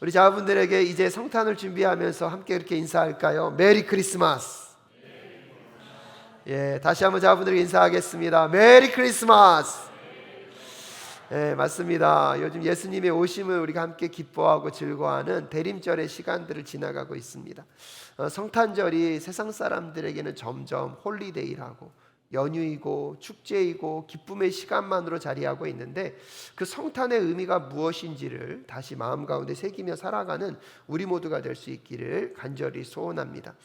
우리 자녀분들에게 이제 성탄을 준비하면서 함께 이렇게 인사할까요? 메리 크리스마스. 예, 다시 한번 자녀분들에게 인사하겠습니다. 메리 크리스마스. 예, 맞습니다. 요즘 예수님의 오심을 우리가 함께 기뻐하고 즐거워하는 대림절의 시간들을 지나가고 있습니다. 성탄절이 세상 사람들에게는 점점 홀리데이라고, 연휴이고 축제이고 기쁨의 시간만으로 자리하고 있는데, 그 성탄의 의미가 무엇인지를 다시 마음 가운데 새기며 살아가는 우리 모두가 될 수 있기를 간절히 소원합니다.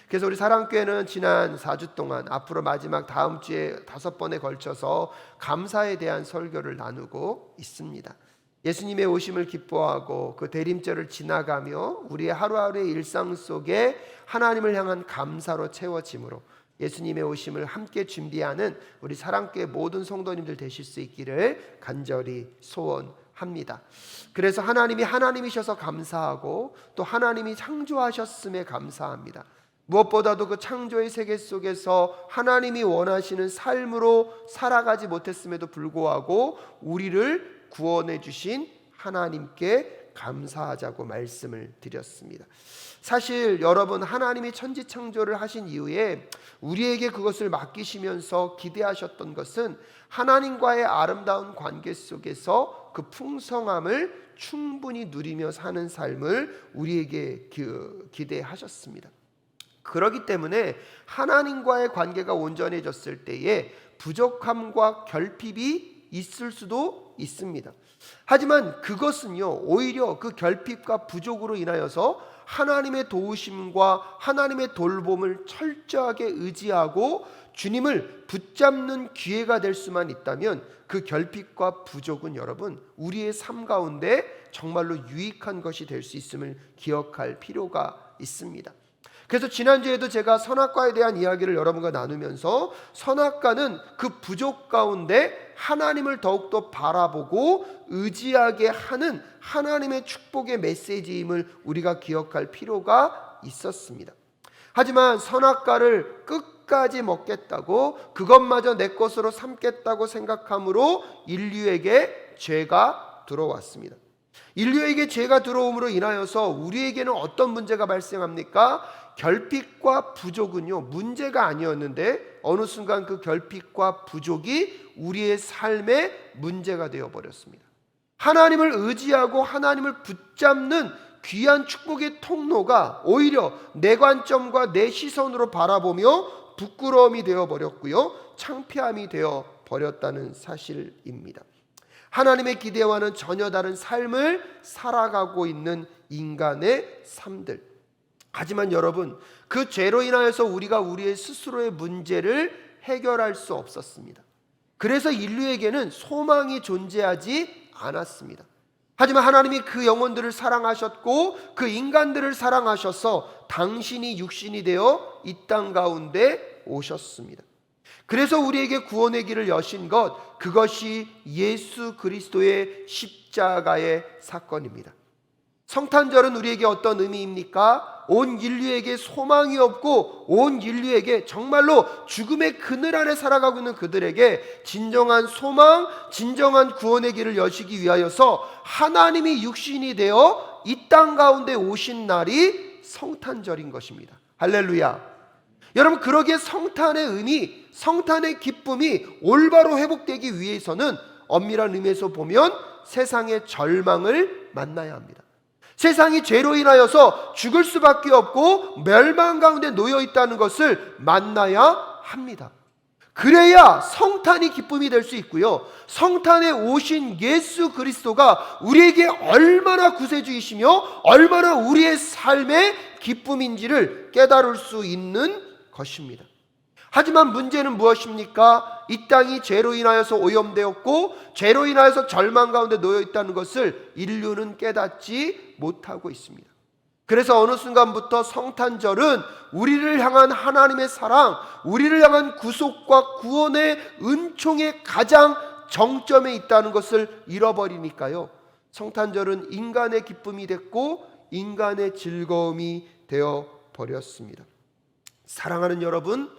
그래서 우리 사랑교회는 지난 4주 동안, 앞으로 마지막 다음 주에 5번에 걸쳐서 감사에 대한 설교를 나누고 있습니다. 예수님의 오심을 기뻐하고 그 대림절을 지나가며 우리의 하루하루의 일상 속에 하나님을 향한 감사로 채워짐으로 예수님의 오심을 함께 준비하는 우리 사랑교회 모든 성도님들 되실 수 있기를 간절히 소원합니다. 그래서 하나님이 하나님이셔서 감사하고, 또 하나님이 창조하셨음에 감사합니다. 무엇보다도 그 창조의 세계 속에서 하나님이 원하시는 삶으로 살아가지 못했음에도 불구하고 우리를 구원해 주신 하나님께 감사하자고 말씀을 드렸습니다. 사실 여러분, 하나님이 천지창조를 하신 이후에 우리에게 그것을 맡기시면서 기대하셨던 것은 하나님과의 아름다운 관계 속에서 그 풍성함을 충분히 누리며 사는 삶을 우리에게 기대하셨습니다. 그렇기 때문에 하나님과의 관계가 온전해졌을 때에 부족함과 결핍이 있을 수도 있습니다. 하지만 그것은요, 오히려 그 결핍과 부족으로 인하여서 하나님의 도우심과 하나님의 돌봄을 철저하게 의지하고 주님을 붙잡는 기회가 될 수만 있다면, 그 결핍과 부족은 여러분, 우리의 삶 가운데 정말로 유익한 것이 될 수 있음을 기억할 필요가 있습니다. 그래서 지난주에도 제가 선악과에 대한 이야기를 여러분과 나누면서, 선악과는 그 부족 가운데 하나님을 더욱더 바라보고 의지하게 하는 하나님의 축복의 메시지임을 우리가 기억할 필요가 있었습니다. 하지만 선악과를 끝까지 먹겠다고, 그것마저 내 것으로 삼겠다고 생각함으로 인류에게 죄가 들어왔습니다. 인류에게 죄가 들어옴으로 인하여서 우리에게는 어떤 문제가 발생합니까? 결핍과 부족은요, 문제가 아니었는데 어느 순간 그 결핍과 부족이 우리의 삶의 문제가 되어버렸습니다. 하나님을 의지하고 하나님을 붙잡는 귀한 축복의 통로가 오히려 내 관점과 내 시선으로 바라보며 부끄러움이 되어버렸고요, 창피함이 되어버렸다는 사실입니다. 하나님의 기대와는 전혀 다른 삶을 살아가고 있는 인간의 삶들. 하지만 여러분, 그 죄로 인하여서 우리가 우리의 스스로의 문제를 해결할 수 없었습니다. 그래서 인류에게는 소망이 존재하지 않았습니다. 하지만 하나님이 그 영혼들을 사랑하셨고 그 인간들을 사랑하셔서 당신이 육신이 되어 이 땅 가운데 오셨습니다. 그래서 우리에게 구원의 길을 여신 것, 그것이 예수 그리스도의 십자가의 사건입니다. 성탄절은 우리에게 어떤 의미입니까? 온 인류에게 소망이 없고 온 인류에게 정말로 죽음의 그늘 아래 살아가고 있는 그들에게 진정한 소망, 진정한 구원의 길을 여시기 위하여서 하나님이 육신이 되어 이 땅 가운데 오신 날이 성탄절인 것입니다. 할렐루야. 여러분, 그러기에 성탄의 의미, 성탄의 기쁨이 올바로 회복되기 위해서는 엄밀한 의미에서 보면 세상의 절망을 만나야 합니다. 세상이 죄로 인하여서 죽을 수밖에 없고 멸망 가운데 놓여 있다는 것을 만나야 합니다. 그래야 성탄이 기쁨이 될 수 있고요, 성탄에 오신 예수 그리스도가 우리에게 얼마나 구세주이시며 얼마나 우리의 삶의 기쁨인지를 깨달을 수 있는 것입니다. 하지만 문제는 무엇입니까? 이 땅이 죄로 인하여서 오염되었고 죄로 인하여서 절망 가운데 놓여 있다는 것을 인류는 깨닫지 못하고 있습니다. 그래서 어느 순간부터 성탄절은 우리를 향한 하나님의 사랑, 우리를 향한 구속과 구원의 은총의 가장 정점에 있다는 것을 잃어버리니까요, 성탄절은 인간의 기쁨이 됐고 인간의 즐거움이 되어버렸습니다. 사랑하는 여러분,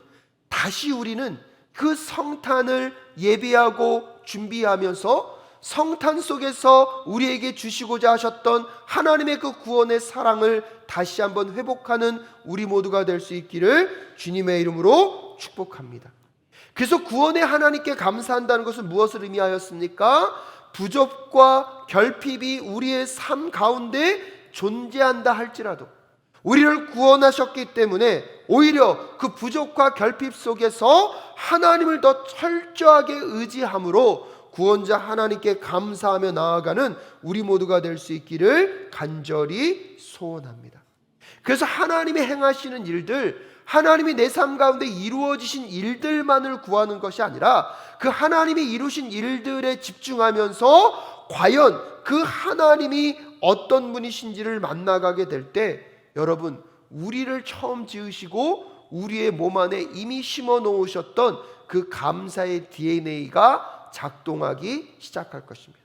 다시 우리는 그 성탄을 예비하고 준비하면서 성탄 속에서 우리에게 주시고자 하셨던 하나님의 그 구원의 사랑을 다시 한번 회복하는 우리 모두가 될 수 있기를 주님의 이름으로 축복합니다. 그래서 구원의 하나님께 감사한다는 것은 무엇을 의미하였습니까? 부족과 결핍이 우리의 삶 가운데 존재한다 할지라도 우리를 구원하셨기 때문에 오히려 그 부족과 결핍 속에서 하나님을 더 철저하게 의지함으로 구원자 하나님께 감사하며 나아가는 우리 모두가 될 수 있기를 간절히 소원합니다. 그래서 하나님이 행하시는 일들, 하나님이 내 삶 가운데 이루어지신 일들만을 구하는 것이 아니라 그 하나님이 이루신 일들에 집중하면서 과연 그 하나님이 어떤 분이신지를 만나가게 될 때 여러분, 우리를 처음 지으시고 우리의 몸 안에 이미 심어 놓으셨던 그 감사의 DNA가 작동하기 시작할 것입니다.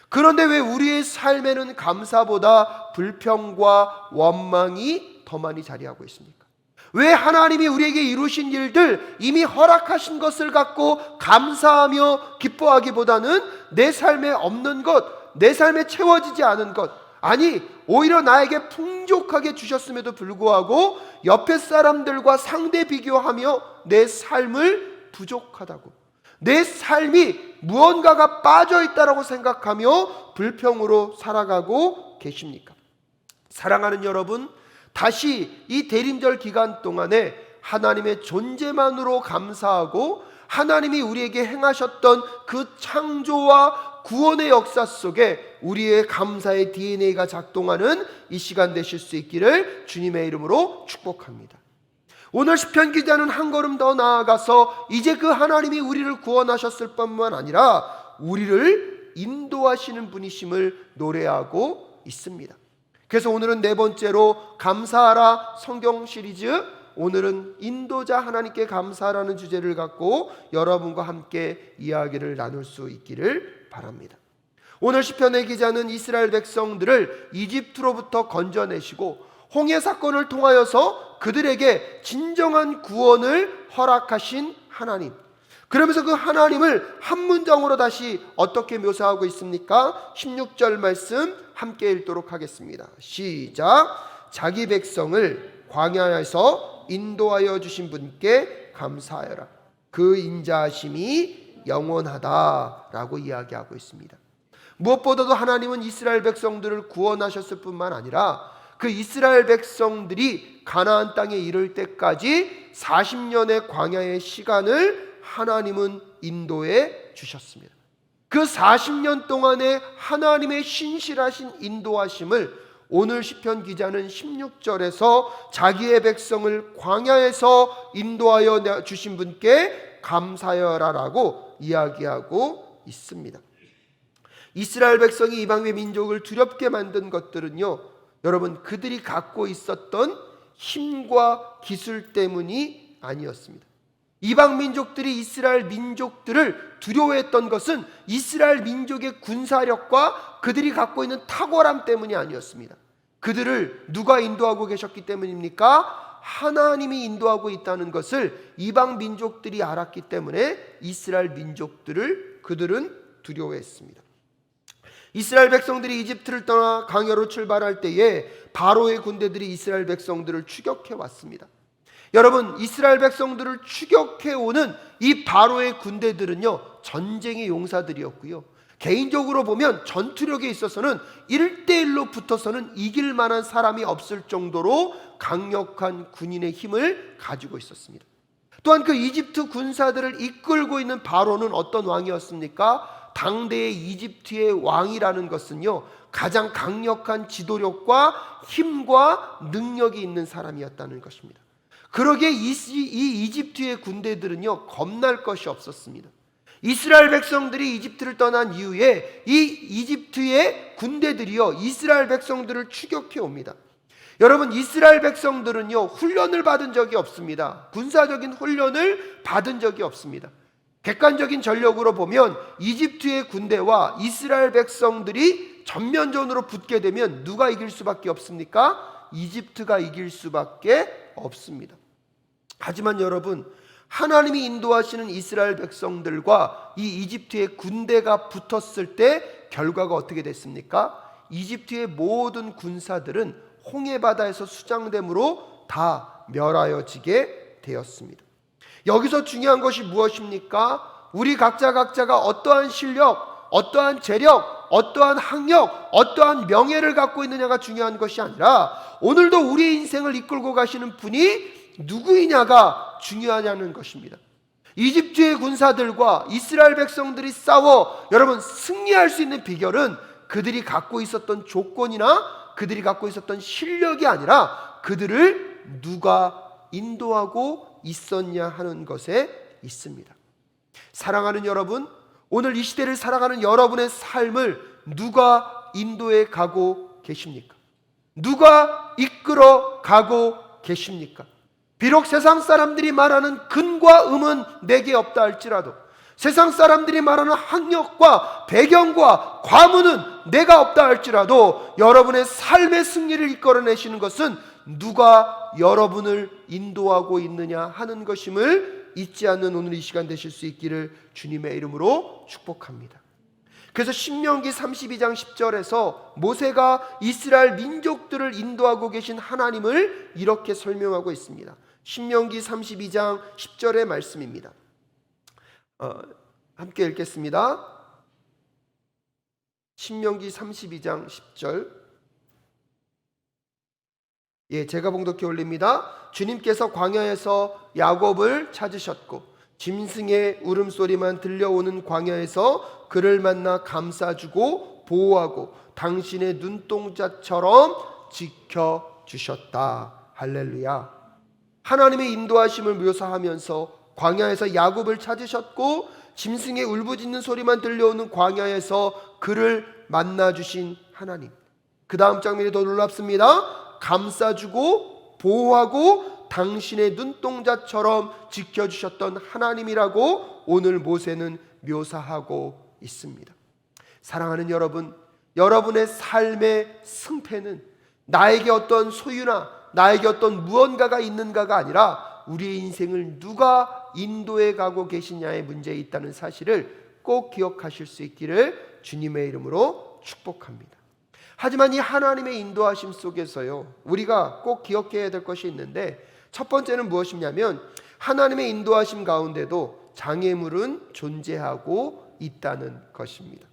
그런데 왜 우리의 삶에는 감사보다 불평과 원망이 더 많이 자리하고 있습니까? 왜 하나님이 우리에게 이루신 일들, 이미 허락하신 것을 갖고 감사하며 기뻐하기보다는 내 삶에 없는 것, 내 삶에 채워지지 않은 것, 아니 오히려 나에게 풍족하게 주셨음에도 불구하고 옆에 사람들과 상대 비교하며 내 삶을 부족하다고, 내 삶이 무언가가 빠져있다라고 생각하며 불평으로 살아가고 계십니까? 사랑하는 여러분, 다시 이 대림절 기간 동안에 하나님의 존재만으로 감사하고 하나님이 우리에게 행하셨던 그 창조와 구원의 역사 속에 우리의 감사의 DNA가 작동하는 이 시간 되실 수 있기를 주님의 이름으로 축복합니다. 오늘 시편 기자는 한 걸음 더 나아가서 이제 그 하나님이 우리를 구원하셨을 뿐만 아니라 우리를 인도하시는 분이심을 노래하고 있습니다. 그래서 오늘은 네 번째로 감사하라 성경 시리즈, 오늘은 인도자 하나님께 감사하라는 주제를 갖고 여러분과 함께 이야기를 나눌 수 있기를 바랍니다. 오늘 시편의 기자는 이스라엘 백성들을 이집트로부터 건져내시고 홍해 사건을 통하여서 그들에게 진정한 구원을 허락하신 하나님, 그러면서 그 하나님을 한 문장으로 다시 어떻게 묘사하고 있습니까? 16절 말씀 함께 읽도록 하겠습니다. 시작. 자기 백성을 광야에서 인도하여 주신 분께 감사하여라. 그 인자하심이 영원하다라고 이야기하고 있습니다. 무엇보다도 하나님은 이스라엘 백성들을 구원하셨을 뿐만 아니라 그 이스라엘 백성들이 가나안 땅에 이를 때까지 40년의 광야의 시간을 하나님은 인도해 주셨습니다. 그 40년 동안의 하나님의 신실하신 인도하심을 오늘 시편 기자는 16절에서 자기의 백성을 광야에서 인도하여 주신 분께 감사하여라라고 이야기하고 있습니다. 이스라엘 백성이 이방의 민족을 두렵게 만든 것들은요, 여러분, 그들이 갖고 있었던 힘과 기술 때문이 아니었습니다. 이방 민족들이 이스라엘 민족들을 두려워했던 것은 이스라엘 민족의 군사력과 그들이 갖고 있는 탁월함 때문이 아니었습니다. 그들을 누가 인도하고 계셨기 때문입니까? 하나님이 인도하고 있다는 것을 이방 민족들이 알았기 때문에 이스라엘 민족들을 그들은 두려워했습니다. 이스라엘 백성들이 이집트를 떠나 광야로 출발할 때에 바로의 군대들이 이스라엘 백성들을 추격해 왔습니다. 여러분, 이스라엘 백성들을 추격해 오는 이 바로의 군대들은요, 전쟁의 용사들이었고요, 개인적으로 보면 전투력에 있어서는 1대1로 붙어서는 이길 만한 사람이 없을 정도로 강력한 군인의 힘을 가지고 있었습니다. 또한 그 이집트 군사들을 이끌고 있는 바로는 어떤 왕이었습니까? 당대의 이집트의 왕이라는 것은요, 가장 강력한 지도력과 힘과 능력이 있는 사람이었다는 것입니다. 그러기에 이 이집트의 군대들은요, 겁날 것이 없었습니다. 이스라엘 백성들이 이집트를 떠난 이후에 이 이집트의 군대들이요, 이스라엘 백성들을 추격해 옵니다. 여러분, 이스라엘 백성들은요, 훈련을 받은 적이 없습니다. 군사적인 훈련을 받은 적이 없습니다. 객관적인 전력으로 보면 이집트의 군대와 이스라엘 백성들이 전면전으로 붙게 되면 누가 이길 수밖에 없습니까? 이집트가 이길 수밖에 없습니다. 하지만 여러분, 하나님이 인도하시는 이스라엘 백성들과 이 이집트의 군대가 붙었을 때 결과가 어떻게 됐습니까? 이집트의 모든 군사들은 홍해 바다에서 수장됨으로 다 멸하여지게 되었습니다. 여기서 중요한 것이 무엇입니까? 우리 각자가 어떠한 실력, 어떠한 재력, 어떠한 학력, 어떠한 명예를 갖고 있느냐가 중요한 것이 아니라 오늘도 우리의 인생을 이끌고 가시는 분이 누구이냐가 중요하냐는 것입니다. 이집트의 군사들과 이스라엘 백성들이 싸워 여러분 승리할 수 있는 비결은 그들이 갖고 있었던 조건이나 그들이 갖고 있었던 실력이 아니라 그들을 누가 인도하고 있었냐 하는 것에 있습니다. 사랑하는 여러분, 오늘 이 시대를 살아가는 여러분의 삶을 누가 인도해 가고 계십니까? 누가 이끌어 가고 계십니까? 비록 세상 사람들이 말하는 근과 음은 내게 없다 할지라도, 세상 사람들이 말하는 학력과 배경과 과문은 내가 없다 할지라도 여러분의 삶의 승리를 이끌어내시는 것은 누가 여러분을 인도하고 있느냐 하는 것임을 잊지 않는 오늘 이 시간 되실 수 있기를 주님의 이름으로 축복합니다. 그래서 신명기 32장 10절에서 모세가 이스라엘 민족들을 인도하고 계신 하나님을 이렇게 설명하고 있습니다. 신명기 32장 10절의 말씀입니다. 함께 읽겠습니다. 신명기 32장 10절. 제가 봉독해 올립니다. 주님께서 광야에서 야곱을 찾으셨고 짐승의 울음소리만 들려오는 광야에서 그를 만나 감싸주고 보호하고 당신의 눈동자처럼 지켜주셨다. 할렐루야. 하나님의 인도하심을 묘사하면서 광야에서 야곱을 찾으셨고 짐승의 울부짖는 소리만 들려오는 광야에서 그를 만나주신 하나님. 그 다음 장면이 더 놀랍습니다. 감싸주고 보호하고 당신의 눈동자처럼 지켜주셨던 하나님이라고 오늘 모세는 묘사하고 있습니다. 사랑하는 여러분, 여러분의 삶의 승패는 나에게 어떤 소유나 나에게 어떤 무언가가 있는가가 아니라 우리의 인생을 누가 인도해 가고 계시냐의 문제에 있다는 사실을 꼭 기억하실 수 있기를 주님의 이름으로 축복합니다. 하지만 이 하나님의 인도하심 속에서요, 우리가 꼭 기억해야 될 것이 있는데, 첫 번째는 무엇이냐면 하나님의 인도하심 가운데도 장애물은 존재하고 있다는 것입니다.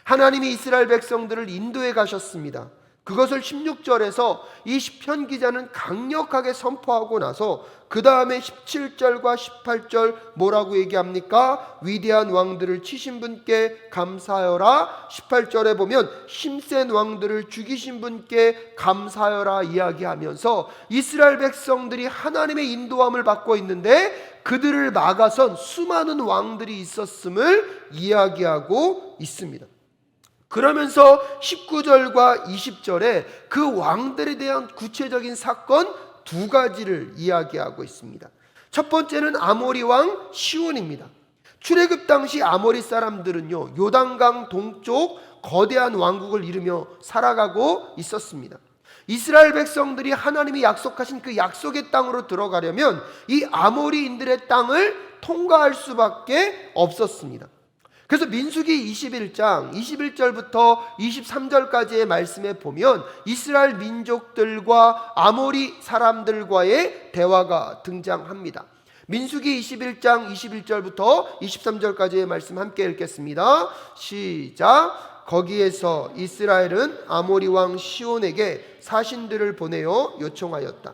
하나님이 이스라엘 백성들을 인도해 가셨습니다. 그것을 16절에서 이 시편 기자는 강력하게 선포하고 나서 그 다음에 17절과 18절 뭐라고 얘기합니까? 위대한 왕들을 치신 분께 감사하여라. 18절에 보면 힘센 왕들을 죽이신 분께 감사하여라 이야기하면서 이스라엘 백성들이 하나님의 인도함을 받고 있는데 그들을 막아선 수많은 왕들이 있었음을 이야기하고 있습니다. 그러면서 19절과 20절에 그 왕들에 대한 구체적인 사건 두 가지를 이야기하고 있습니다. 첫 번째는 아모리 왕 시온입니다. 출애굽 당시 아모리 사람들은요, 요단강 동쪽 거대한 왕국을 이루며 살아가고 있었습니다. 이스라엘 백성들이 하나님이 약속하신 그 약속의 땅으로 들어가려면 이 아모리인들의 땅을 통과할 수밖에 없었습니다. 그래서 민수기 21장 21절부터 23절까지의 말씀에 보면 이스라엘 민족들과 아모리 사람들과의 대화가 등장합니다. 민수기 21장 21절부터 23절까지의 말씀 함께 읽겠습니다. 시작. 거기에서 이스라엘은 아모리 왕 시온에게 사신들을 보내어 요청하였다.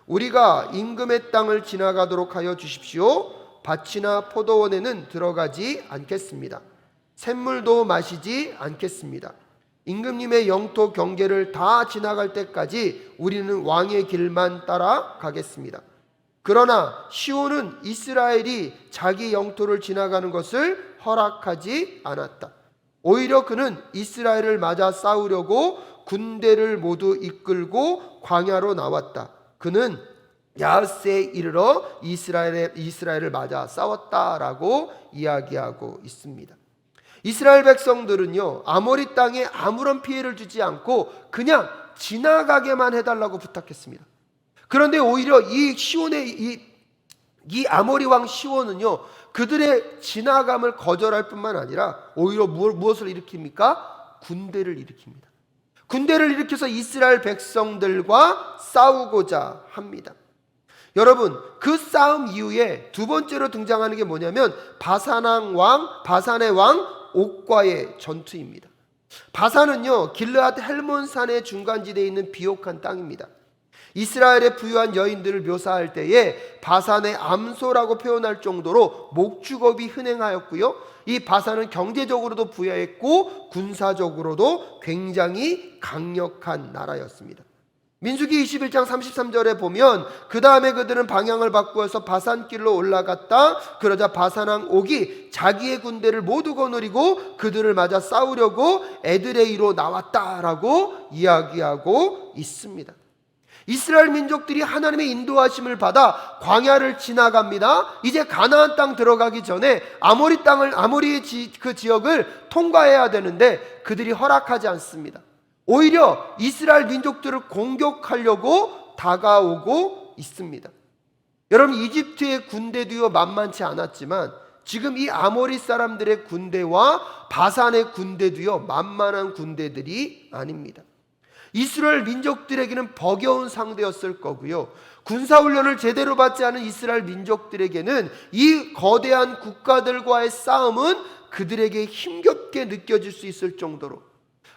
우리가 임금의 땅을 지나가도록 하여 주십시오. 밭이나 포도원에는 들어가지 않겠습니다. 샘물도 마시지 않겠습니다. 임금님의 영토 경계를 다 지나갈 때까지 우리는 왕의 길만 따라가겠습니다. 그러나 시온은 이스라엘이 자기 영토를 지나가는 것을 허락하지 않았다. 오히려 그는 이스라엘을 맞아 싸우려고 군대를 모두 이끌고 광야로 나왔다. 그는 야하스에 이르러 이스라엘을 맞아 싸웠다라고 이야기하고 있습니다. 이스라엘 백성들은요, 아모리 땅에 아무런 피해를 주지 않고 그냥 지나가게만 해달라고 부탁했습니다. 그런데 오히려 이 시온의 이 이 아모리 왕 시온은요, 그들의 지나감을 거절할 뿐만 아니라 오히려 무엇을 일으킵니까? 군대를 일으킵니다. 군대를 일으켜서 이스라엘 백성들과 싸우고자 합니다. 여러분, 그 싸움 이후에 두 번째로 등장하는 게 뭐냐면 바산의 왕 옥과의 전투입니다. 바산은요, 길르앗 헬몬산의 중간지대에 있는 비옥한 땅입니다. 이스라엘의 부유한 여인들을 묘사할 때에 바산의 암소라고 표현할 정도로 목축업이 흔행하였고요, 이 바산은 경제적으로도 부유했고 군사적으로도 굉장히 강력한 나라였습니다. 민수기 21장 33절에 보면 그 다음에 그들은 방향을 바꾸어서 바산길로 올라갔다. 그러자 바산왕 옥이 자기의 군대를 모두 거느리고 그들을 맞아 싸우려고 에드레이로 나왔다라고 이야기하고 있습니다. 이스라엘 민족들이 하나님의 인도하심을 받아 광야를 지나갑니다. 이제 가나안 땅 들어가기 전에 아모리의 그 지역을 통과해야 되는데 그들이 허락하지 않습니다. 오히려 이스라엘 민족들을 공격하려고 다가오고 있습니다. 여러분, 이집트의 군대도요 만만치 않았지만 지금 이 아모리 사람들의 군대와 바산의 군대도요 만만한 군대들이 아닙니다. 이스라엘 민족들에게는 버거운 상대였을 거고요, 군사훈련을 제대로 받지 않은 이스라엘 민족들에게는 이 거대한 국가들과의 싸움은 그들에게 힘겹게 느껴질 수 있을 정도로,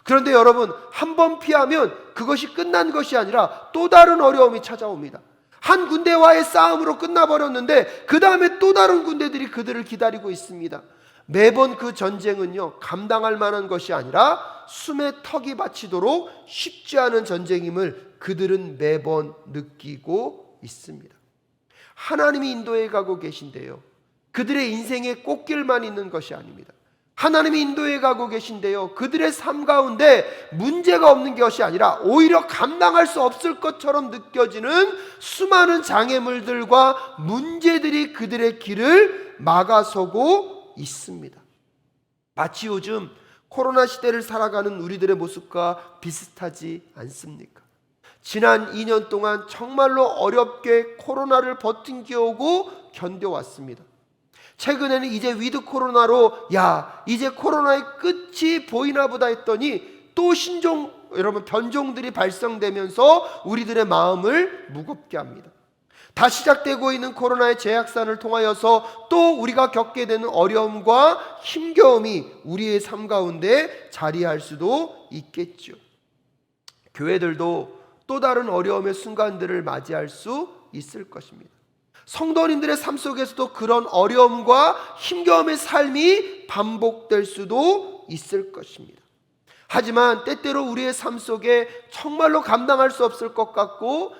그런데 여러분, 한 번 피하면 그것이 끝난 것이 아니라 또 다른 어려움이 찾아옵니다. 한 군대와의 싸움으로 끝나버렸는데 그 다음에 또 다른 군대들이 그들을 기다리고 있습니다. 매번 그 전쟁은요 감당할 만한 것이 아니라 숨에 턱이 받치도록 쉽지 않은 전쟁임을 그들은 매번 느끼고 있습니다. 하나님이 인도해 가고 계신데요, 그들의 인생에 꽃길만 있는 것이 아닙니다. 하나님이 인도해 가고 계신데요, 그들의 삶 가운데 문제가 없는 것이 아니라 오히려 감당할 수 없을 것처럼 느껴지는 수많은 장애물들과 문제들이 그들의 길을 막아서고 있습니다. 마치 요즘 코로나 시대를 살아가는 우리들의 모습과 비슷하지 않습니까? 지난 2년 동안 정말로 어렵게 코로나를 버틴겨오고 견뎌왔습니다. 최근에는 이제 위드 코로나로 이제 코로나의 끝이 보이나 보다 했더니 또 변종들이 발생되면서 우리들의 마음을 무겁게 합니다. 다 시작되고 있는 코로나의 재확산을 통하여서 또 우리가 겪게 되는 어려움과 힘겨움이 우리의 삶 가운데 자리할 수도 있겠죠. 교회들도 또 다른 어려움의 순간들을 맞이할 수 있을 것입니다. 성도님들의 삶 속에서도 그런 어려움과 힘겨움의 삶이 반복될 수도 있을 것입니다. 하지만 때때로 우리의 삶 속에 정말로 감당할 수 없을 것 같고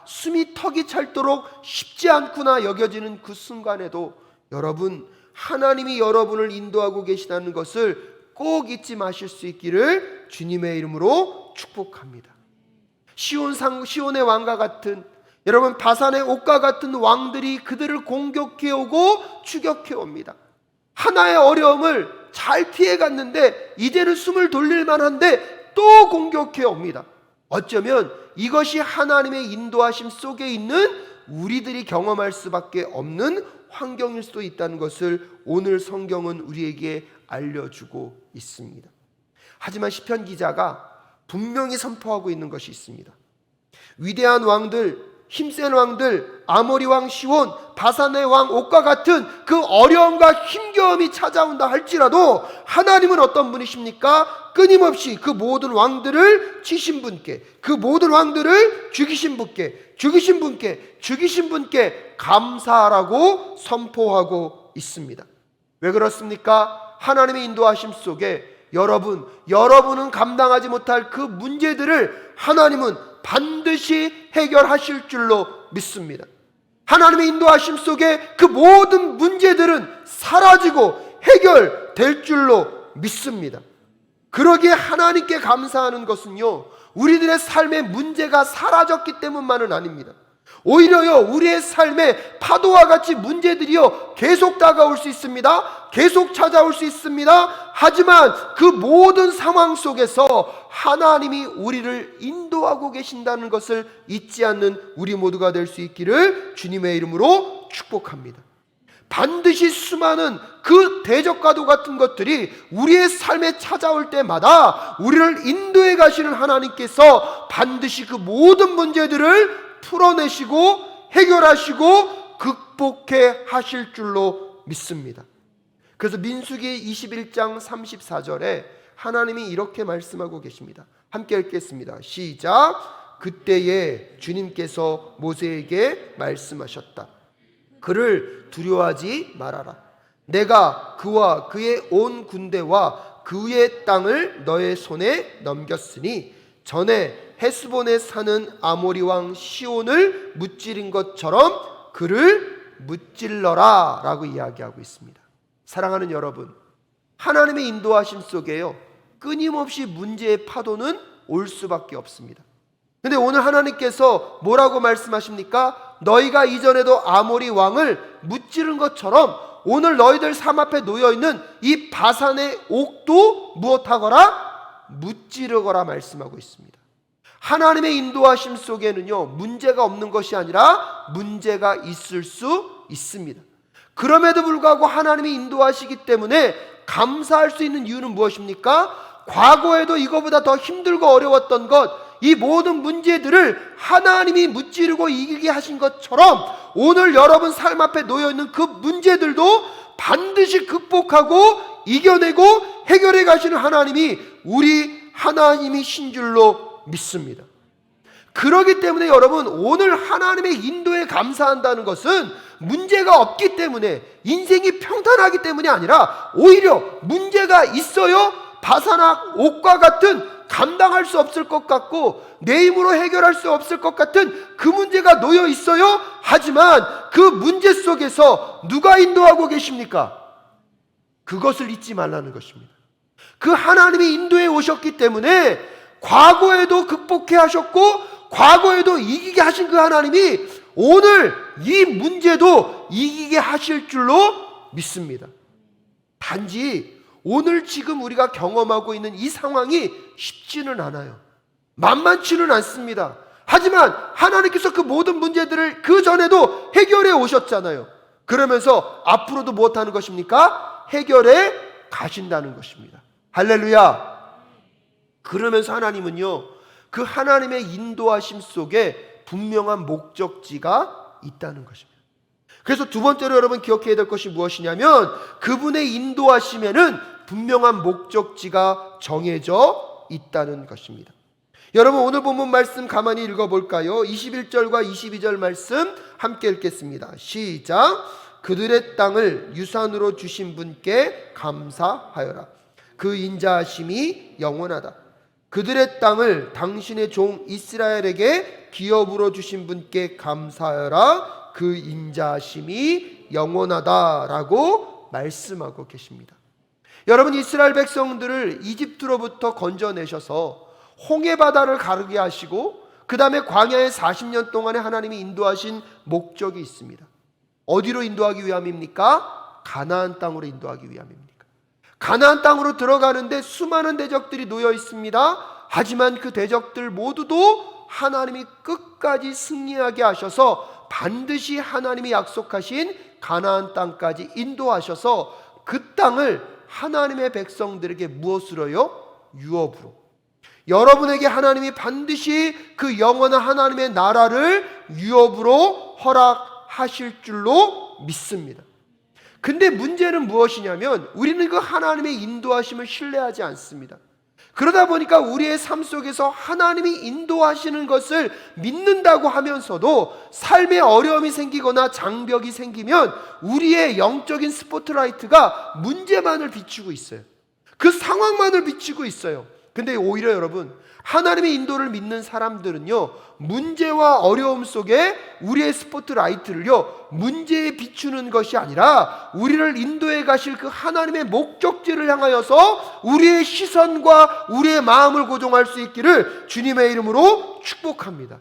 숨이 턱이 찰도록 쉽지 않구나 여겨지는 그 순간에도 여러분, 하나님이 여러분을 인도하고 계시다는 것을 꼭 잊지 마실 수 있기를 주님의 이름으로 축복합니다. 시온의 왕과 같은, 여러분, 바산의 옥과 같은 왕들이 그들을 공격해 오고 추격해 옵니다. 하나의 어려움을 잘 피해 갔는데 이제는 숨을 돌릴 만한데 또 공격해 옵니다. 어쩌면 이것이 하나님의 인도하심 속에 있는 우리들이 경험할 수밖에 없는 환경일 수도 있다는 것을 오늘 성경은 우리에게 알려주고 있습니다. 하지만 시편 기자가 분명히 선포하고 있는 것이 있습니다. 위대한 왕들, 힘센 왕들, 아모리 왕 시온, 바산의 왕 옥과 같은 그 어려움과 힘겨움이 찾아온다 할지라도 하나님은 어떤 분이십니까? 끊임없이 그 모든 왕들을 치신 분께, 그 모든 왕들을 죽이신 분께 감사하라고 선포하고 있습니다. 왜 그렇습니까? 하나님의 인도하심 속에 여러분은 감당하지 못할 그 문제들을 하나님은 반드시 해결하실 줄로 믿습니다. 하나님의 인도하심 속에 그 모든 문제들은 사라지고 해결될 줄로 믿습니다. 그러기에 하나님께 감사하는 것은요, 우리들의 삶의 문제가 사라졌기 때문만은 아닙니다. 오히려요, 우리의 삶에 파도와 같이 문제들이요 계속 다가올 수 있습니다. 계속 찾아올 수 있습니다. 하지만 그 모든 상황 속에서 하나님이 우리를 인도하고 계신다는 것을 잊지 않는 우리 모두가 될 수 있기를 주님의 이름으로 축복합니다. 반드시 수많은 그 대적과도 같은 것들이 우리의 삶에 찾아올 때마다 우리를 인도해 가시는 하나님께서 반드시 그 모든 문제들을 풀어내시고 해결하시고 극복해 하실 줄로 믿습니다. 그래서 민수기 21장 34절에 하나님이 이렇게 말씀하고 계십니다. 함께 읽겠습니다. 시작. 그때에 주님께서 모세에게 말씀하셨다. 그를 두려워하지 말아라. 내가 그와 그의 온 군대와 그의 땅을 너의 손에 넘겼으니 전에 헤스본에 사는 아모리 왕 시온을 무찌른 것처럼 그를 무찔러라 라고 이야기하고 있습니다. 사랑하는 여러분, 하나님의 인도하심 속에요, 끊임없이 문제의 파도는 올 수밖에 없습니다. 근데 오늘 하나님께서 뭐라고 말씀하십니까? 너희가 이전에도 아모리 왕을 무찌른 것처럼 오늘 너희들 삶 앞에 놓여있는 이 바산의 옥도 무엇하거라? 무찌르거라 말씀하고 있습니다. 하나님의 인도하심 속에는요, 문제가 없는 것이 아니라 문제가 있을 수 있습니다. 그럼에도 불구하고 하나님이 인도하시기 때문에 감사할 수 있는 이유는 무엇입니까? 과거에도 이거보다 더 힘들고 어려웠던 것, 이 모든 문제들을 하나님이 무찌르고 이기게 하신 것처럼 오늘 여러분 삶 앞에 놓여있는 그 문제들도 반드시 극복하고 이겨내고 해결해 가시는 하나님이 우리 하나님이신 줄로 믿습니다. 그렇기 때문에 여러분, 오늘 하나님의 인도에 감사한다는 것은 문제가 없기 때문에, 인생이 평탄하기 때문이 아니라 오히려 문제가 있어요. 바산악 옥과 같은 감당할 수 없을 것 같고 내 힘으로 해결할 수 없을 것 같은 그 문제가 놓여 있어요. 하지만 그 문제 속에서 누가 인도하고 계십니까? 그것을 잊지 말라는 것입니다. 그 하나님이 인도해 오셨기 때문에 과거에도 극복해 하셨고 과거에도 이기게 하신 그 하나님이 오늘 이 문제도 이기게 하실 줄로 믿습니다. 단지 오늘 지금 우리가 경험하고 있는 이 상황이 쉽지는 않아요. 만만치는 않습니다. 하지만 하나님께서 그 모든 문제들을 그 전에도 해결해 오셨잖아요. 그러면서 앞으로도 무엇하는 것입니까? 해결해 가신다는 것입니다. 할렐루야. 그러면서 하나님은요, 그 하나님의 인도하심 속에 분명한 목적지가 있다는 것입니다. 그래서 두 번째로 여러분 기억해야 될 것이 무엇이냐면, 그분의 인도하심에는 분명한 목적지가 정해져 있다는 것입니다. 여러분, 오늘 본문 말씀 가만히 읽어볼까요? 21절과 22절 말씀 함께 읽겠습니다. 시작. 그들의 땅을 유산으로 주신 분께 감사하여라. 그 인자하심이 영원하다. 그들의 땅을 당신의 종 이스라엘에게 기업으로 주신 분께 감사하여라. 그 인자하심이 영원하다라고 말씀하고 계십니다. 여러분, 이스라엘 백성들을 이집트로부터 건져내셔서 홍해바다를 가르게 하시고 그 다음에 광야에 40년 동안에 하나님이 인도하신 목적이 있습니다. 어디로 인도하기 위함입니까? 가나안 땅으로 인도하기 위함입니다. 가나안 땅으로 들어가는데 수많은 대적들이 놓여 있습니다. 하지만 그 대적들 모두도 하나님이 끝까지 승리하게 하셔서 반드시 하나님이 약속하신 가나안 땅까지 인도하셔서 그 땅을 하나님의 백성들에게 무엇으로요? 유업으로. 여러분에게 하나님이 반드시 그 영원한 하나님의 나라를 유업으로 허락하실 줄로 믿습니다. 근데 문제는 무엇이냐면 우리는 그 하나님의 인도하심을 신뢰하지 않습니다. 그러다 보니까 우리의 삶 속에서 하나님이 인도하시는 것을 믿는다고 하면서도 삶에 어려움이 생기거나 장벽이 생기면 우리의 영적인 스포트라이트가 문제만을 비추고 있어요. 그 상황만을 비추고 있어요. 근데 오히려 여러분, 하나님의 인도를 믿는 사람들은요, 문제와 어려움 속에 우리의 스포트라이트를요, 문제에 비추는 것이 아니라 우리를 인도해 가실 그 하나님의 목적지를 향하여서 우리의 시선과 우리의 마음을 고정할 수 있기를 주님의 이름으로 축복합니다.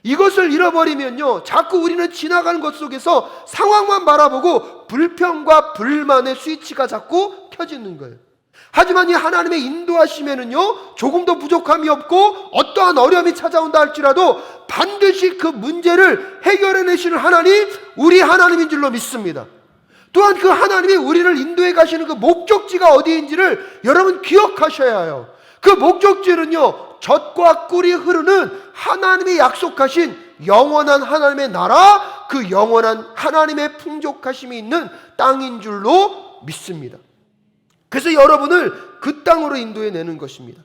이것을 잃어버리면요, 자꾸 우리는 지나가는 것 속에서 상황만 바라보고 불평과 불만의 스위치가 자꾸 켜지는 거예요. 하지만 이 하나님의 인도하심에는요, 조금도 부족함이 없고 어떠한 어려움이 찾아온다 할지라도 반드시 그 문제를 해결해내시는 하나님, 우리 하나님인 줄로 믿습니다. 또한 그 하나님이 우리를 인도해 가시는 그 목적지가 어디인지를 여러분 기억하셔야 해요. 그 목적지는요, 젖과 꿀이 흐르는 하나님이 약속하신 영원한 하나님의 나라, 그 영원한 하나님의 풍족하심이 있는 땅인 줄로 믿습니다. 그래서 여러분을 그 땅으로 인도해 내는 것입니다.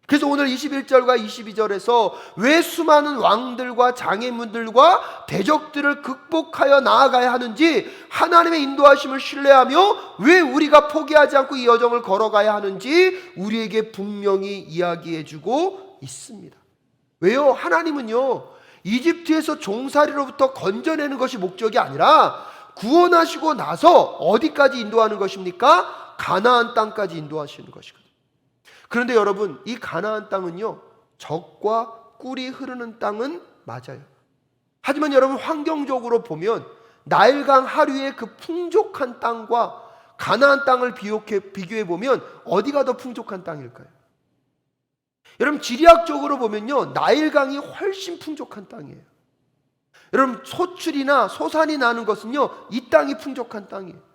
그래서 오늘 21절과 22절에서 왜 수많은 왕들과 장애물들과 대적들을 극복하여 나아가야 하는지, 하나님의 인도하심을 신뢰하며 왜 우리가 포기하지 않고 이 여정을 걸어가야 하는지 우리에게 분명히 이야기해 주고 있습니다. 왜요? 하나님은요, 이집트에서 종살이로부터 건져내는 것이 목적이 아니라 구원하시고 나서 어디까지 인도하는 것입니까? 가나안 땅까지 인도하시는 것이거든요. 그런데 여러분, 이 가나안 땅은요, 젖과 꿀이 흐르는 땅은 맞아요. 하지만 여러분, 환경적으로 보면 나일강 하류의 그 풍족한 땅과 가나안 땅을 비교해 보면 어디가 더 풍족한 땅일까요? 여러분, 지리학적으로 보면요, 나일강이 훨씬 풍족한 땅이에요. 여러분, 소출이나 소산이 나는 것은요, 이 땅이 풍족한 땅이에요.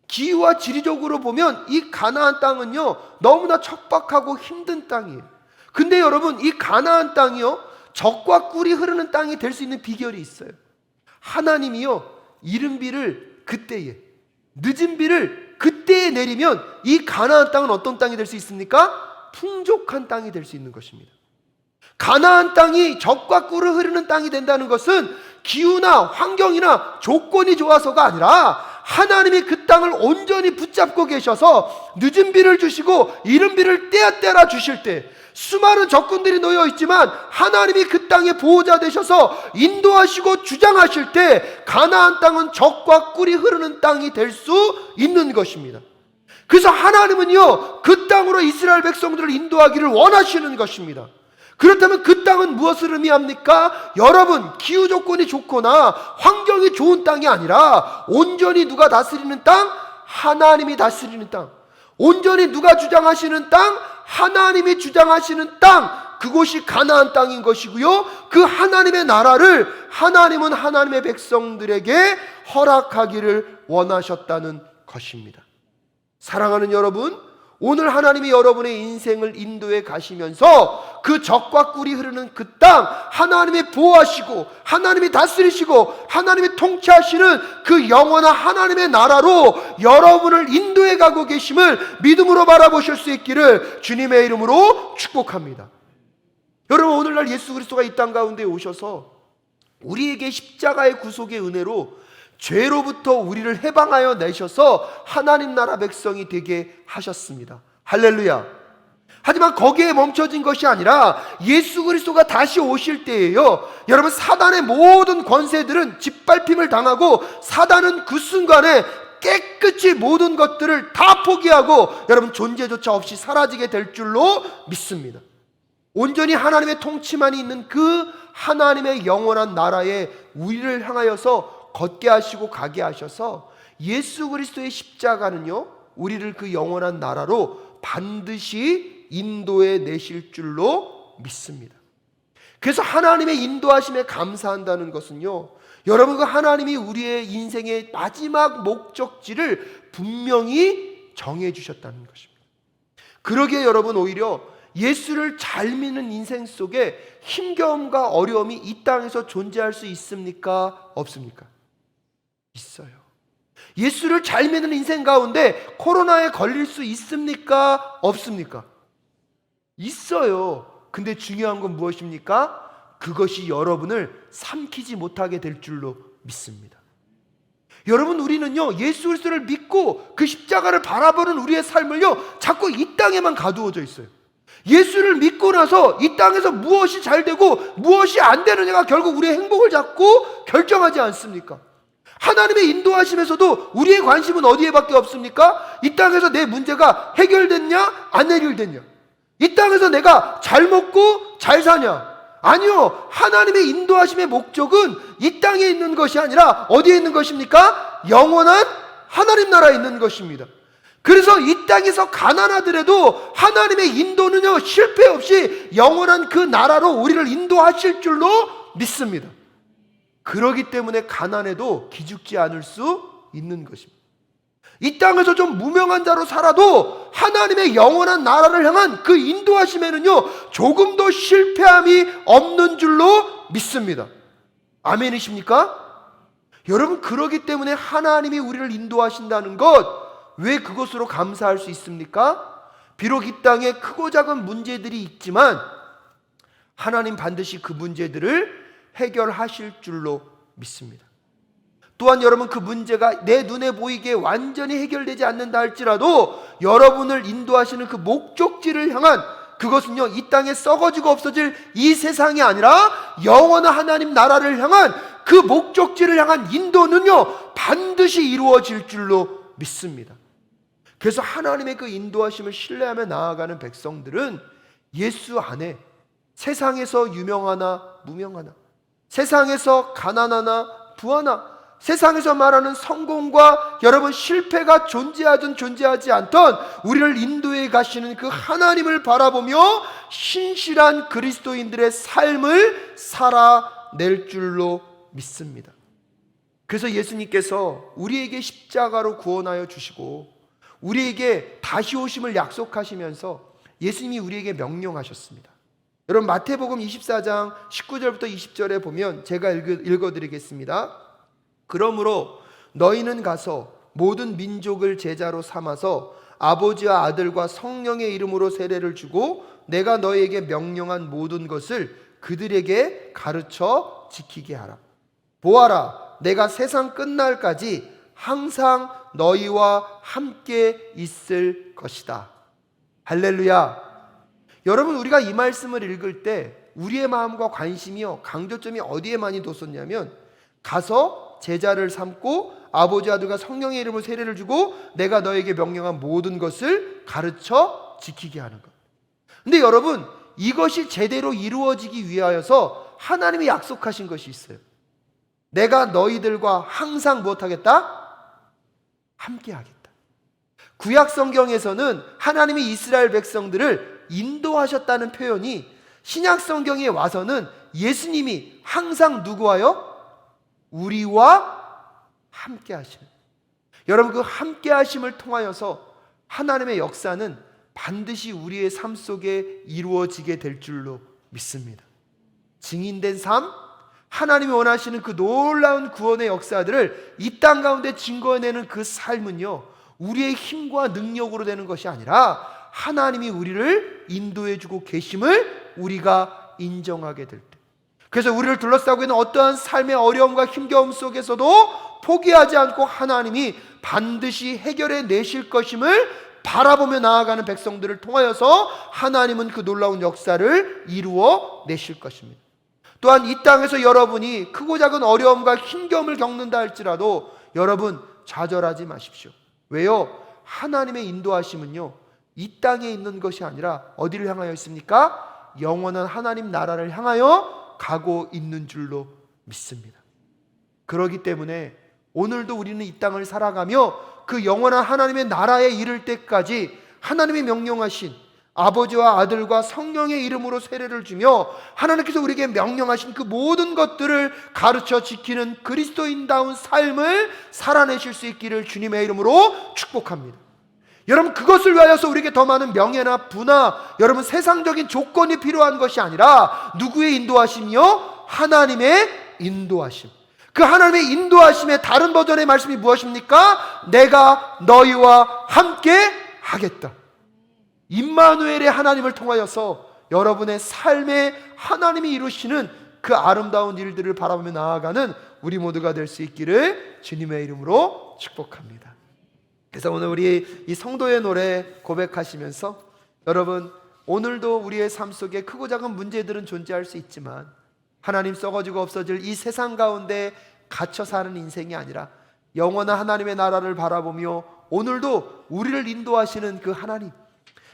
기후와 지리적으로 보면 이 가나안 땅은요, 너무나 척박하고 힘든 땅이에요. 근데 여러분, 이 가나안 땅이요, 젖과 꿀이 흐르는 땅이 될 수 있는 비결이 있어요. 하나님이요, 이른 비를 그때에, 늦은 비를 그때에 내리면 이 가나안 땅은 어떤 땅이 될 수 있습니까? 풍족한 땅이 될 수 있는 것입니다. 가나안 땅이 젖과 꿀을 흐르는 땅이 된다는 것은 기후나 환경이나 조건이 좋아서가 아니라 하나님이 그 땅을 온전히 붙잡고 계셔서 늦은 비를 주시고 이른 비를 때려 주실 때, 수많은 적군들이 놓여 있지만 하나님이 그 땅의 보호자 되셔서 인도하시고 주장하실 때 가나안 땅은 젖과 꿀이 흐르는 땅이 될 수 있는 것입니다. 그래서 하나님은요, 그 땅으로 이스라엘 백성들을 인도하기를 원하시는 것입니다. 그렇다면 그 땅은 무엇을 의미합니까? 여러분, 기후 조건이 좋거나 환경이 좋은 땅이 아니라 온전히 누가 다스리는 땅? 하나님이 다스리는 땅. 온전히 누가 주장하시는 땅? 하나님이 주장하시는 땅. 그곳이 가나안 땅인 것이고요, 그 하나님의 나라를 하나님은 하나님의 백성들에게 허락하기를 원하셨다는 것입니다. 사랑하는 여러분, 오늘 하나님이 여러분의 인생을 인도해 가시면서 그 젖과 꿀이 흐르는 그 땅, 하나님이 보호하시고 하나님이 다스리시고 하나님이 통치하시는 그 영원한 하나님의 나라로 여러분을 인도해 가고 계심을 믿음으로 바라보실 수 있기를 주님의 이름으로 축복합니다. 여러분, 오늘날 예수 그리스도가 이 땅 가운데 오셔서 우리에게 십자가의 구속의 은혜로 죄로부터 우리를 해방하여 내셔서 하나님 나라 백성이 되게 하셨습니다. 할렐루야. 하지만 거기에 멈춰진 것이 아니라 예수 그리스도가 다시 오실 때에요, 여러분, 사단의 모든 권세들은 짓밟힘을 당하고 사단은 그 순간에 깨끗이 모든 것들을 다 포기하고 여러분 존재조차 없이 사라지게 될 줄로 믿습니다. 온전히 하나님의 통치만 있는 그 하나님의 영원한 나라에 우리를 향하여서 걷게 하시고 가게 하셔서 예수 그리스도의 십자가는요, 우리를 그 영원한 나라로 반드시 인도해 내실 줄로 믿습니다. 그래서 하나님의 인도하심에 감사한다는 것은요, 여러분, 그 하나님이 우리의 인생의 마지막 목적지를 분명히 정해 주셨다는 것입니다. 그러기에 여러분, 오히려 예수를 잘 믿는 인생 속에 힘겨움과 어려움이 이 땅에서 존재할 수 있습니까? 없습니까? 있어요. 예수를 잘 믿는 인생 가운데 코로나에 걸릴 수 있습니까? 없습니까? 있어요. 근데 중요한 건 무엇입니까? 그것이 여러분을 삼키지 못하게 될 줄로 믿습니다. 여러분, 우리는요, 예수 그리스도를 믿고 그 십자가를 바라보는 우리의 삶을요, 자꾸 이 땅에만 가두어져 있어요. 예수를 믿고 나서 이 땅에서 무엇이 잘 되고 무엇이 안 되느냐가 결국 우리의 행복을 잡고 결정하지 않습니까? 하나님의 인도하심에서도 우리의 관심은 어디에 밖에 없습니까? 이 땅에서 내 문제가 해결됐냐 안 해결됐냐, 이 땅에서 내가 잘 먹고 잘 사냐. 아니요, 하나님의 인도하심의 목적은 이 땅에 있는 것이 아니라 어디에 있는 것입니까? 영원한 하나님 나라에 있는 것입니다. 그래서 이 땅에서 가난하더라도 하나님의 인도는요, 실패 없이 영원한 그 나라로 우리를 인도하실 줄로 믿습니다. 그러기 때문에 가난해도 기죽지 않을 수 있는 것입니다. 이 땅에서 좀 무명한 자로 살아도 하나님의 영원한 나라를 향한 그 인도하심에는요, 조금도 실패함이 없는 줄로 믿습니다. 아멘이십니까? 여러분, 그러기 때문에 하나님이 우리를 인도하신다는 것, 왜 그것으로 감사할 수 있습니까? 비록 이 땅에 크고 작은 문제들이 있지만 하나님 반드시 그 문제들을 해결하실 줄로 믿습니다. 또한 여러분, 그 문제가 내 눈에 보이게 완전히 해결되지 않는다 할지라도 여러분을 인도하시는 그 목적지를 향한, 그것은요, 이 땅에 썩어지고 없어질 이 세상이 아니라 영원한 하나님 나라를 향한 그 목적지를 향한 인도는요, 반드시 이루어질 줄로 믿습니다. 그래서 하나님의 그 인도하심을 신뢰하며 나아가는 백성들은 예수 안에 세상에서 유명하나 무명하나, 세상에서 가난하나 부하나, 세상에서 말하는 성공과 여러분 실패가 존재하든 존재하지 않던 우리를 인도해 가시는 그 하나님을 바라보며 신실한 그리스도인들의 삶을 살아낼 줄로 믿습니다. 그래서 예수님께서 우리에게 십자가로 구원하여 주시고 우리에게 다시 오심을 약속하시면서 예수님이 우리에게 명령하셨습니다. 여러분, 마태복음 24장 19절부터 20절에 보면 제가 읽어드리겠습니다. 그러므로 너희는 가서 모든 민족을 제자로 삼아서 아버지와 아들과 성령의 이름으로 세례를 주고 내가 너희에게 명령한 모든 것을 그들에게 가르쳐 지키게 하라. 보아라, 내가 세상 끝날까지 항상 너희와 함께 있을 것이다. 할렐루야. 여러분, 우리가 이 말씀을 읽을 때 우리의 마음과 관심이요, 강조점이 어디에 많이 뒀었냐면, 가서 제자를 삼고 아버지 아들과 성령의 이름으로 세례를 주고 내가 너에게 명령한 모든 것을 가르쳐 지키게 하는 것. 근데 여러분, 이것이 제대로 이루어지기 위하여서 하나님이 약속하신 것이 있어요. 내가 너희들과 항상 무엇하겠다? 함께 하겠다. 구약 성경에서는 하나님이 이스라엘 백성들을 인도하셨다는 표현이 신약 성경에 와서는 예수님이 항상 누구와요? 우리와 함께 하시는. 여러분, 그 함께 하심을 통하여서 하나님의 역사는 반드시 우리의 삶 속에 이루어지게 될 줄로 믿습니다. 증인된 삶, 하나님이 원하시는 그 놀라운 구원의 역사들을 이 땅 가운데 증거해내는 그 삶은요, 우리의 힘과 능력으로 되는 것이 아니라 하나님이 우리를 인도해주고 계심을 우리가 인정하게 될 때, 그래서 우리를 둘러싸고 있는 어떠한 삶의 어려움과 힘겨움 속에서도 포기하지 않고 하나님이 반드시 해결해 내실 것임을 바라보며 나아가는 백성들을 통하여서 하나님은 그 놀라운 역사를 이루어 내실 것입니다. 또한 이 땅에서 여러분이 크고 작은 어려움과 힘겨움을 겪는다 할지라도 여러분, 좌절하지 마십시오. 왜요? 하나님의 인도하심은요, 이 땅에 있는 것이 아니라 어디를 향하여 있습니까? 영원한 하나님 나라를 향하여 가고 있는 줄로 믿습니다. 그렇기 때문에 오늘도 우리는 이 땅을 살아가며 그 영원한 하나님의 나라에 이를 때까지 하나님이 명령하신 아버지와 아들과 성령의 이름으로 세례를 주며 하나님께서 우리에게 명령하신 그 모든 것들을 가르쳐 지키는 그리스도인다운 삶을 살아내실 수 있기를 주님의 이름으로 축복합니다. 여러분, 그것을 위하여서 우리에게 더 많은 명예나 부나 여러분 세상적인 조건이 필요한 것이 아니라 누구의 인도하심이요? 하나님의 인도하심. 그 하나님의 인도하심의 다른 버전의 말씀이 무엇입니까? 내가 너희와 함께 하겠다. 임마누엘의 하나님을 통하여서 여러분의 삶에 하나님이 이루시는 그 아름다운 일들을 바라보며 나아가는 우리 모두가 될 수 있기를 주님의 이름으로 축복합니다. 그래서 오늘 우리 이 성도의 노래 고백하시면서 여러분, 오늘도 우리의 삶 속에 크고 작은 문제들은 존재할 수 있지만 하나님 썩어지고 없어질 이 세상 가운데 갇혀 사는 인생이 아니라 영원한 하나님의 나라를 바라보며 오늘도 우리를 인도하시는 그 하나님,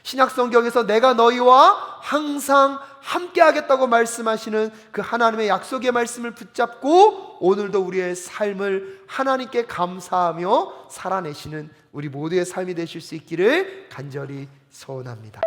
신약 성경에서 내가 너희와 항상 함께 하겠다고 말씀하시는 그 하나님의 약속의 말씀을 붙잡고 오늘도 우리의 삶을 하나님께 감사하며 살아내시는 우리 모두의 삶이 되실 수 있기를 간절히 소원합니다.